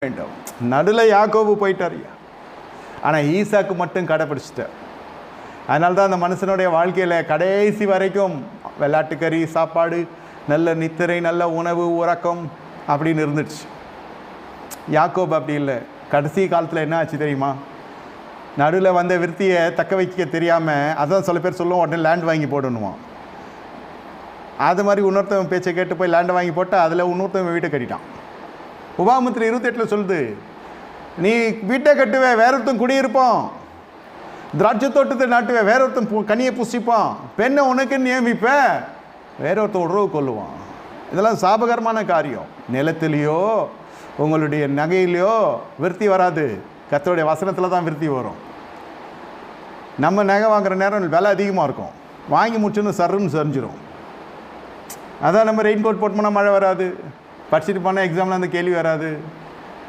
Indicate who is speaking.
Speaker 1: வேண்டும். நடுவில் யாக்கோபு போயிட்டார், ஆனால் ஈசாக்கு மட்டும் கடைப்பிடிச்சிட்டார். அதனால தான் அந்த மனுஷனுடைய வாழ்க்கையில் கடைசி வரைக்கும் வெள்ளாட்டுக்கறி சாப்பாடு, நல்ல நித்திரை, நல்ல உணவு, உறக்கம் அப்படின்னு இருந்துச்சு. யாக்கோபு அப்படி இல்லை. கடைசி காலத்தில் என்ன ஆச்சு தெரியுமா? நடுவில் வந்த விருத்தியை தக்க வைக்க தெரியாமல், அதான் சில பேர் சொல்லுவோம் உடனே லேண்ட் வாங்கி போடணுமா. அது மாதிரி இன்னொருத்தவன் பேச்சை கேட்டு போய் லேண்டை வாங்கி போட்டால் அதில் இன்னொருத்தவன் வீட்டை கட்டிட்டான். உபாகமத்தில் 28 சொல்லுது, நீ வீட்டை கட்டுவே, வேற ஒருத்தன் குடியிருப்பான். திராட்சை தோட்டத்தை நாட்டுவே, வேற ஒருத்தன் கனியை புசிப்பான். பெண்ணை உனக்கு நியமிப்ப, வேற ஒருத்தன் உறவு கொள்ளுவான். இதெல்லாம் சாபகரமான காரியம். நிலத்திலேயோ உங்களுடைய நகையிலையோ விருத்தி வராது. கர்த்தருடைய வசனத்தில் தான் விருத்தி வரும். நம்ம நகை வாங்குகிற நேரம் விலை அதிகமாக இருக்கும், வாங்கி முடிச்சுன்னு சருன்னு சரிஞ்சிடும். அதான் நம்ம ரெயின் கோட் போட்டு போனால் மழை வராது, படிச்சுட்டு போனால் எக்ஸாமில் அந்த கேள்வி வராது.